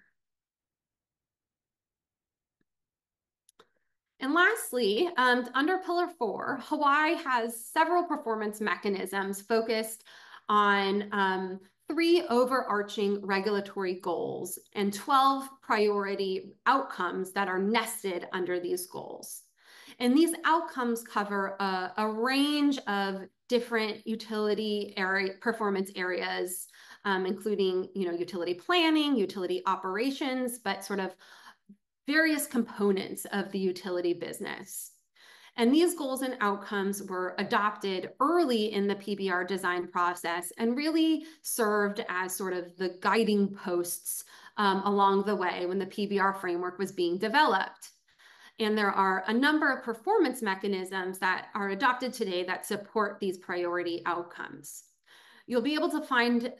And lastly, under Pillar 4, Hawaii has several performance mechanisms focused on 3 overarching regulatory goals and 12 priority outcomes that are nested under these goals. And these outcomes cover a range of different utility performance areas, including, you know, utility planning, utility operations, but sort of various components of the utility business. And these goals and outcomes were adopted early in the PBR design process and really served as sort of the guiding posts along the way when the PBR framework was being developed. And there are a number of performance mechanisms that are adopted today that support these priority outcomes. You'll be able to find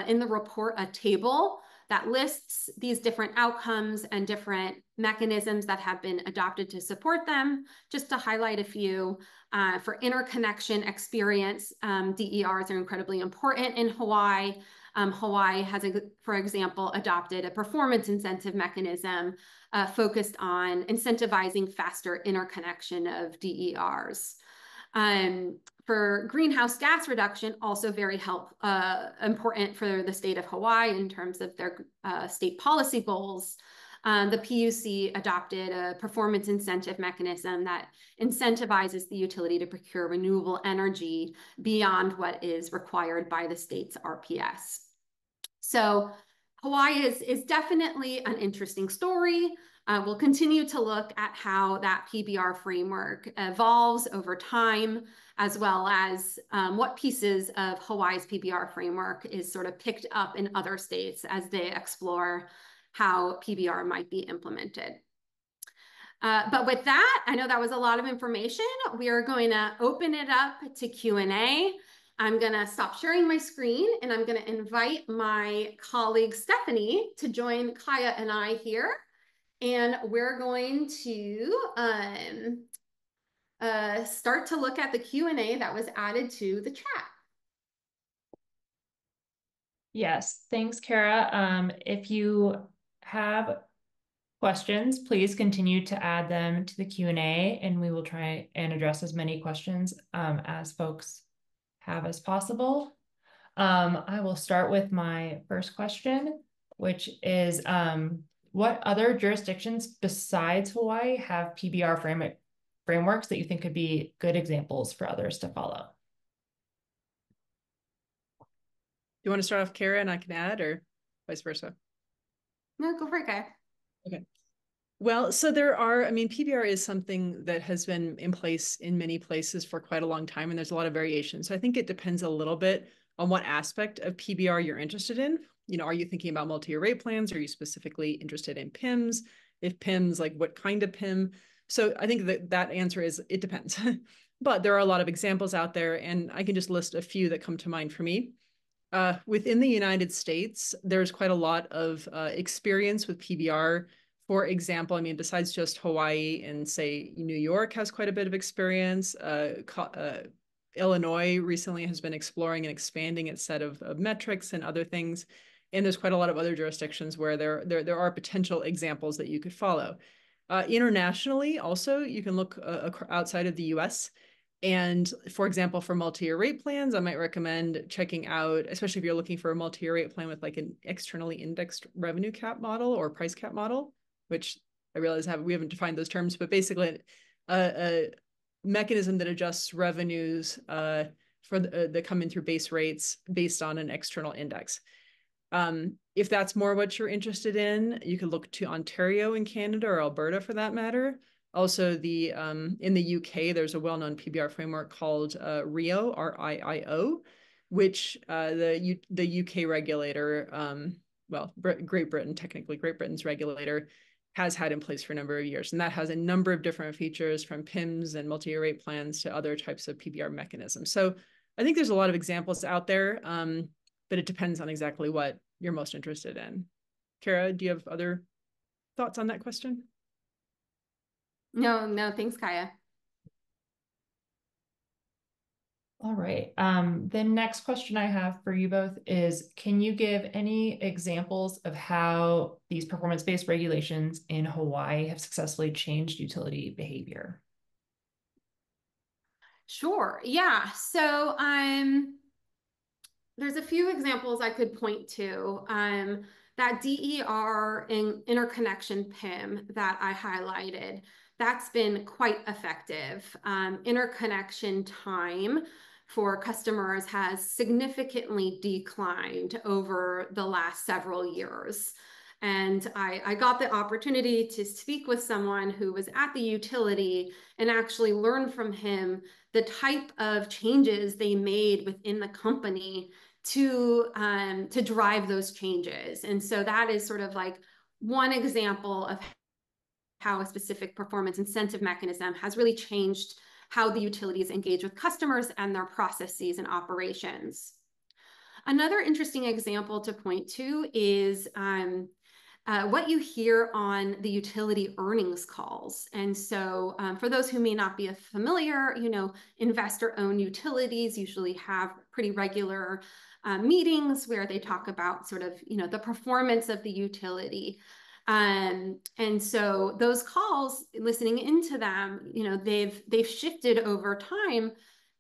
in the report a table that lists these different outcomes and different mechanisms that have been adopted to support them. Just to highlight a few, for interconnection experience, DERs are incredibly important in Hawaii. Hawaii has, for example, adopted a performance incentive mechanism focused on incentivizing faster interconnection of DERs. For greenhouse gas reduction, also very important for the state of Hawaii in terms of their state policy goals. The PUC adopted a performance incentive mechanism that incentivizes the utility to procure renewable energy beyond what is required by the state's RPS. So Hawaii is definitely an interesting story. We'll continue to look at how that PBR framework evolves over time, as well as what pieces of Hawaii's PBR framework is sort of picked up in other states as they explore how PBR might be implemented. But with that, I know that was a lot of information. We are going to open it up to Q&A. I'm going to stop sharing my screen, and I'm going to invite my colleague Stephanie to join Kaja and I here. And we're going to start to look at the Q&A that was added to the chat. Yes, thanks, Cara. If you have questions, please continue to add them to the Q&A, and we will try and address as many questions as folks have as possible. I will start with my first question, which is, what other jurisdictions besides Hawaii have PBR frameworks that you think could be good examples for others to follow? You want to start off, Cara, and I can add, or vice versa? No, go for it, Kaja. Okay. Well, so there are, I mean, PBR is something that has been in place in many places for quite a long time, and there's a lot of variation. So I think it depends a little bit on what aspect of PBR you're interested in. You know, are you thinking about multi-year rate plans? Are you specifically interested in PIMs? If PIMs, like what kind of PIM? So I think that answer is, it depends. But there are a lot of examples out there, and I can just list a few that come to mind for me. Within the United States, there's quite a lot of experience with PBR. For example, I mean, besides just Hawaii and say New York has quite a bit of experience. Illinois recently has been exploring and expanding its set of metrics and other things. And there's quite a lot of other jurisdictions where there are potential examples that you could follow. Internationally, also, you can look outside of the US. And for example, for multi-year rate plans, I might recommend checking out, especially if you're looking for a multi-year rate plan with like an externally indexed revenue cap model or price cap model, which I realize we haven't defined those terms, but basically a mechanism that adjusts revenues that come in through base rates based on an external index. If that's more what you're interested in, you could look to Ontario in Canada, or Alberta for that matter. Also, in the UK, there's a well-known PBR framework called RIO, R-I-I-O, which the UK regulator, Great Britain, technically Great Britain's regulator, has had in place for a number of years. And that has a number of different features, from PIMs and multi-year rate plans to other types of PBR mechanisms. So I think there's a lot of examples out there, but it depends on exactly what you're most interested in. Cara, do you have other thoughts on that question? No, thanks, Kaja. All right. The next question I have for you both is, can you give any examples of how these performance-based regulations in Hawaii have successfully changed utility behavior? Sure. Yeah. So there's a few examples I could point to. That DER interconnection PIM that I highlighted, that's been quite effective. Interconnection time for customers has significantly declined over the last several years. And I got the opportunity to speak with someone who was at the utility and actually learn from him the type of changes they made within the company to drive those changes. And so that is sort of like one example of how a specific performance incentive mechanism has really changed how the utilities engage with customers and their processes and operations. Another interesting example to point to is what you hear on the utility earnings calls. And so for those who may not be familiar, investor-owned utilities usually have pretty regular meetings where they talk about sort of, the performance of the utility. And so those calls, listening into them, they've shifted over time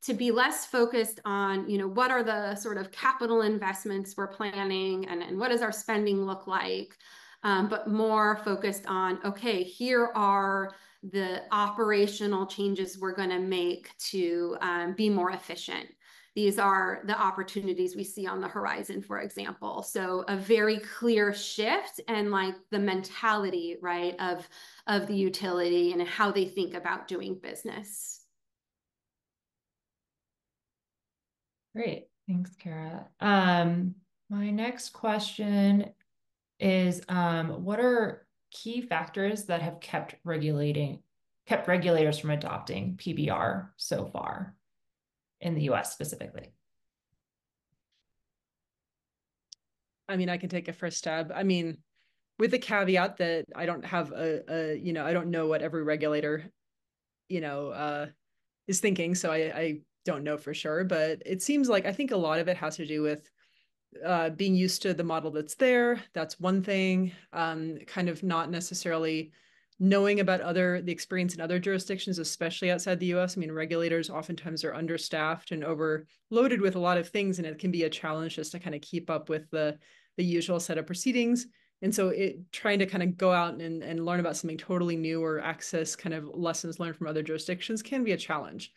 to be less focused on, what are the sort of capital investments we're planning and what does our spending look like, but more focused on, okay, here are the operational changes we're going to make to be more efficient. These are the opportunities we see on the horizon, for example. So a very clear shift and like the mentality, right, of the utility and how they think about doing business. Great. Thanks, Cara. My next question is, what are key factors that have kept regulators from adopting PBR so far in the US specifically? I mean, I can take a first stab. I mean, with the caveat that I don't have I don't know what every regulator, is thinking. So I don't know for sure, but it seems like I think a lot of it has to do with being used to the model that's there. That's one thing. Kind of not necessarily knowing about the experience in other jurisdictions, especially outside the US. I mean, regulators oftentimes are understaffed and overloaded with a lot of things, and it can be a challenge just to kind of keep up with the usual set of proceedings. And so trying to kind of go out and learn about something totally new or access kind of lessons learned from other jurisdictions can be a challenge.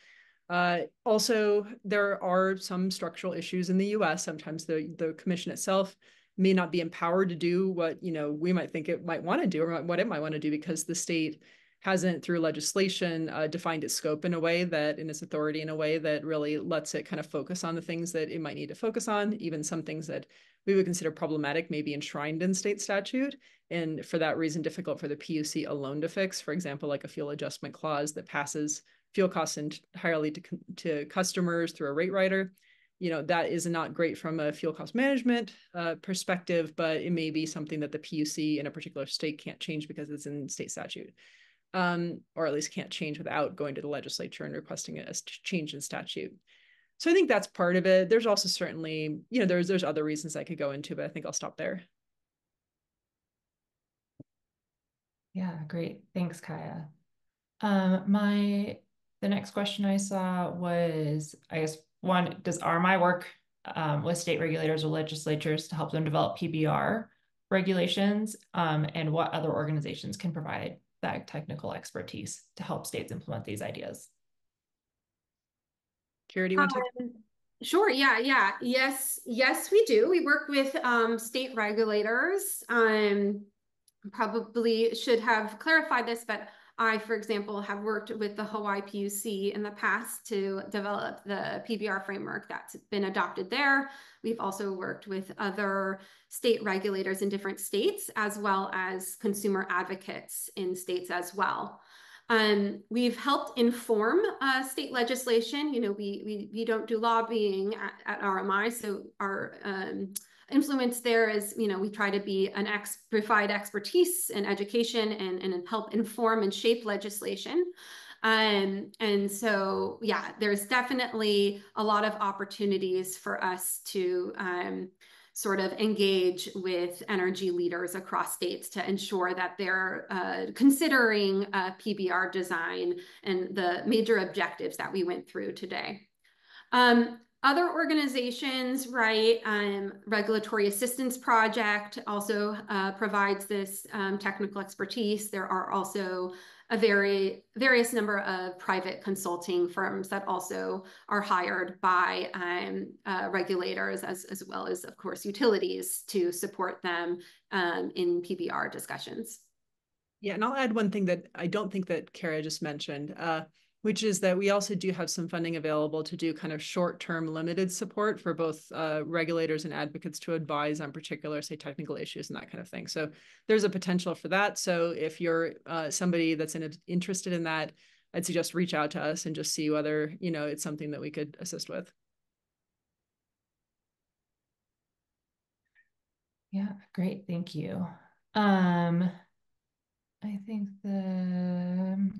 Also, there are some structural issues in the US. Sometimes the commission itself may not be empowered to do what we might think it might want to do, or what it might want to do, because the state hasn't, through legislation, defined its scope in its authority in a way that really lets it kind of focus on the things that it might need to focus on. Even some things that we would consider problematic may be enshrined in state statute, and for that reason difficult for the PUC alone to fix. For example, like a fuel adjustment clause that passes fuel costs entirely to customers through a rate rider. That is not great from a fuel cost management perspective, but it may be something that the PUC in a particular state can't change because it's in state statute, or at least can't change without going to the legislature and requesting a change in statute. So I think that's part of it. There's also certainly, there's other reasons I could go into, but I think I'll stop there. Yeah, great. Thanks, Kaja. The next question I saw was, I guess, one, does RMI work with state regulators or legislatures to help them develop PBR regulations? And what other organizations can provide that technical expertise to help states implement these ideas? Cara, do you want to take? Sure. Yeah. Yes, we do. We work with state regulators. Probably should have clarified this, but I, for example, have worked with the Hawaii PUC in the past to develop the PBR framework that's been adopted there. We've also worked with other state regulators in different states, as well as consumer advocates in states as well. We've helped inform state legislation. We don't do lobbying at RMI, so our influence there is, we try to be provide expertise and education and help inform and shape legislation. And so, yeah, there's definitely a lot of opportunities for us to sort of engage with energy leaders across states to ensure that they're considering PBR design and the major objectives that we went through today. Other organizations, right? Regulatory Assistance Project also provides this technical expertise. There are also a various number of private consulting firms that also are hired by regulators as well as, of course, utilities to support them in PBR discussions. Yeah, and I'll add one thing that I don't think that Cara just mentioned, which is that we also do have some funding available to do kind of short-term limited support for both regulators and advocates to advise on particular, say, technical issues and that kind of thing. So there's a potential for that. So if you're somebody that's interested in that, I'd suggest reach out to us and just see whether, it's something that we could assist with. Yeah, great. Thank you. I think the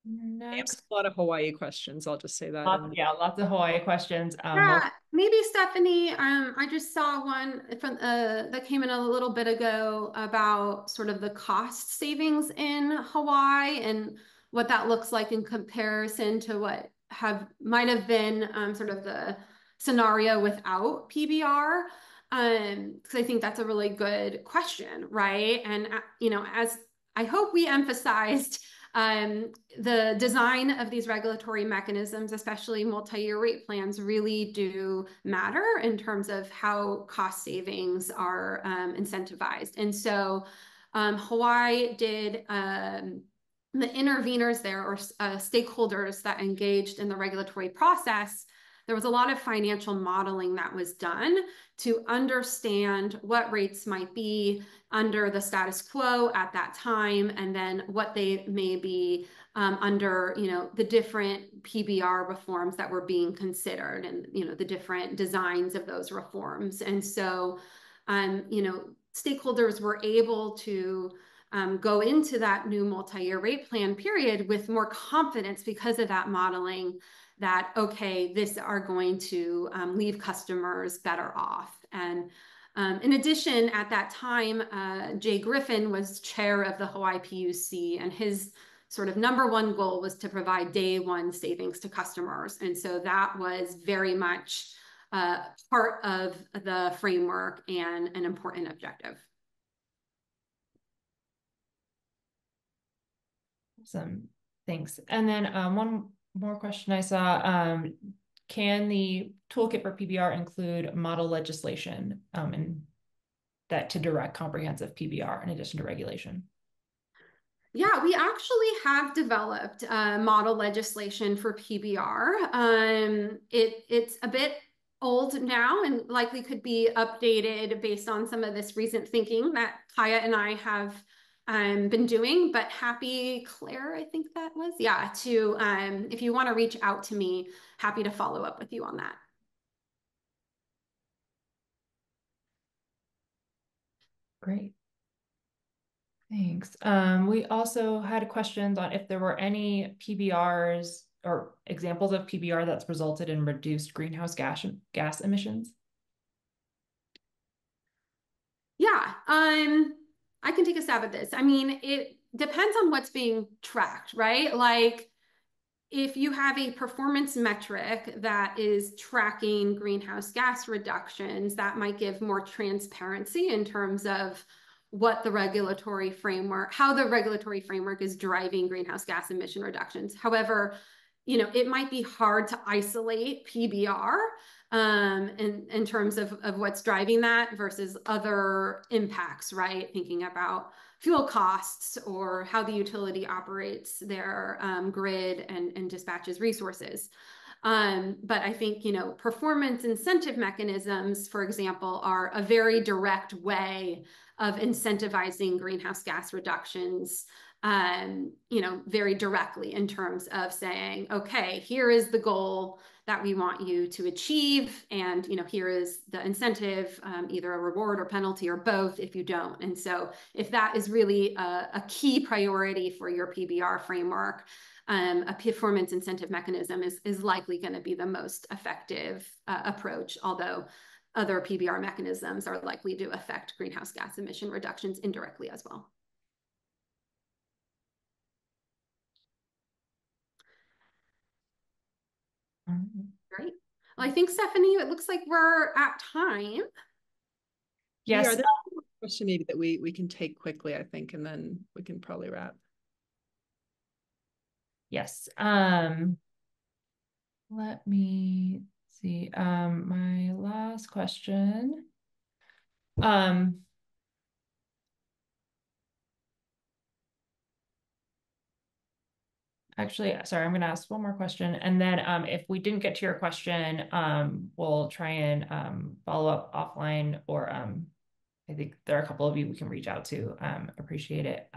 next, a lot of Hawaii questions. I'll just say that. lots of Hawaii questions. Yeah, maybe Stephanie, I just saw one from that came in a little bit ago about sort of the cost savings in Hawaii and what that looks like in comparison to what might have been sort of the scenario without PBR. Because I think that's a really good question, right? And as I hope we emphasized, the design of these regulatory mechanisms, especially multi-year rate plans, really do matter in terms of how cost savings are incentivized. And so Hawaii did the interveners there, or stakeholders that engaged in the regulatory process. There was a lot of financial modeling that was done to understand what rates might be under the status quo at that time, and then what they may be under, the different PBR reforms that were being considered, and the different designs of those reforms. And so, stakeholders were able to go into that new multi-year rate plan period with more confidence because of that modeling that, okay, this are going to leave customers better off. And in addition, at that time, Jay Griffin was chair of the Hawaii PUC, and his sort of number one goal was to provide day one savings to customers. And so that was very much part of the framework and an important objective. Awesome. Thanks. And then one more question I saw. Can the toolkit for PBR include model legislation and that to direct comprehensive PBR in addition to regulation? Yeah, we actually have developed model legislation for PBR. It's a bit old now and likely could be updated based on some of this recent thinking that Kaja and I have been doing, but happy, Claire, I think that was, to, if you want to reach out to me, happy to follow up with you on that. Great. Thanks. We also had questions on if there were any PBRs or examples of PBR that's resulted in reduced greenhouse gas emissions. Yeah, I can take a stab at this. I mean, it depends on what's being tracked, right? Like, if you have a performance metric that is tracking greenhouse gas reductions, that might give more transparency in terms of what the regulatory framework, how the regulatory framework is driving greenhouse gas emission reductions. However, it might be hard to isolate PBR in terms of what's driving that versus other impacts, right? Thinking about fuel costs or how the utility operates their grid and dispatches resources. But I think, performance incentive mechanisms, for example, are a very direct way of incentivizing greenhouse gas reductions, very directly in terms of saying, okay, here is the goal that we want you to achieve. And, here is the incentive, either a reward or penalty or both if you don't. And so if that is really a key priority for your PBR framework, a performance incentive mechanism is likely going to be the most effective approach, although other PBR mechanisms are likely to affect greenhouse gas emission reductions indirectly as well. Great. Well, I think, Stephanie, it looks like we're at time. Yes. Yeah, there's a question maybe that we can take quickly, I think, and then we can probably wrap. Yes. Let me see. My last question. Actually, sorry, I'm going to ask one more question. And then if we didn't get to your question, we'll try and follow up offline, or I think there are a couple of you we can reach out to. Appreciate it.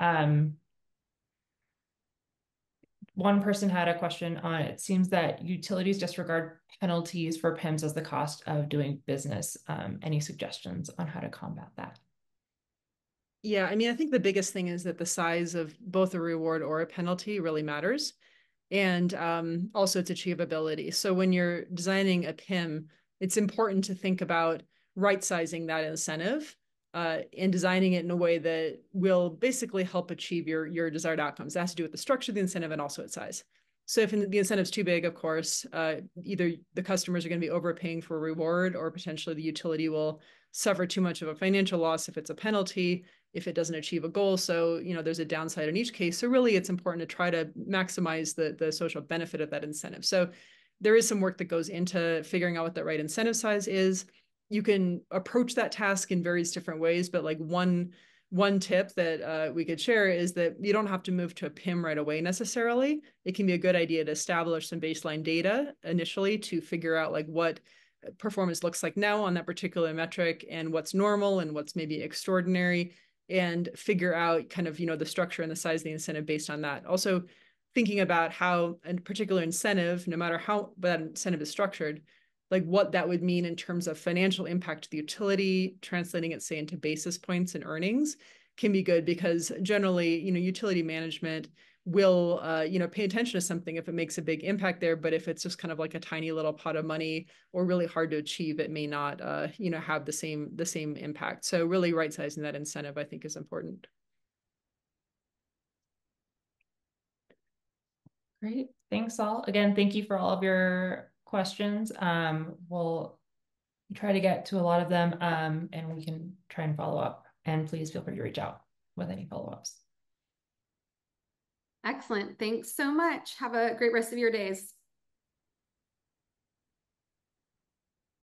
one person had a question on it. It seems that utilities disregard penalties for PIMs as the cost of doing business. Any suggestions on how to combat that? Yeah, I mean, I think the biggest thing is that the size of both a reward or a penalty really matters. And also its achievability. So when you're designing a PIM, it's important to think about right-sizing that incentive and designing it in a way that will basically help achieve your desired outcomes. That has to do with the structure of the incentive and also its size. So if the incentive's too big, of course, either the customers are going to be overpaying for a reward, or potentially the utility will suffer too much of a financial loss if it's a penalty, if it doesn't achieve a goal. So, there's a downside in each case. So really, it's important to try to maximize the social benefit of that incentive. So there is some work that goes into figuring out what the right incentive size is. You can approach that task in various different ways, but like one tip that we could share is that you don't have to move to a PIM right away necessarily. It can be a good idea to establish some baseline data initially to figure out like what performance looks like now on that particular metric and what's normal and what's maybe extraordinary, and figure out kind of, the structure and the size of the incentive based on that. Also thinking about how a particular incentive, no matter how that incentive is structured, like what that would mean in terms of financial impact to the utility, translating it, say, into basis points and earnings can be good, because generally, utility management will, pay attention to something if it makes a big impact there. But if it's just kind of like a tiny little pot of money or really hard to achieve, it may not, have the same impact. So really right-sizing that incentive, I think, is important. Great. Thanks all. Again, thank you for all of your questions. We'll try to get to a lot of them, and we can try and follow up. And please feel free to reach out with any follow-ups. Excellent. Thanks so much. Have a great rest of your days.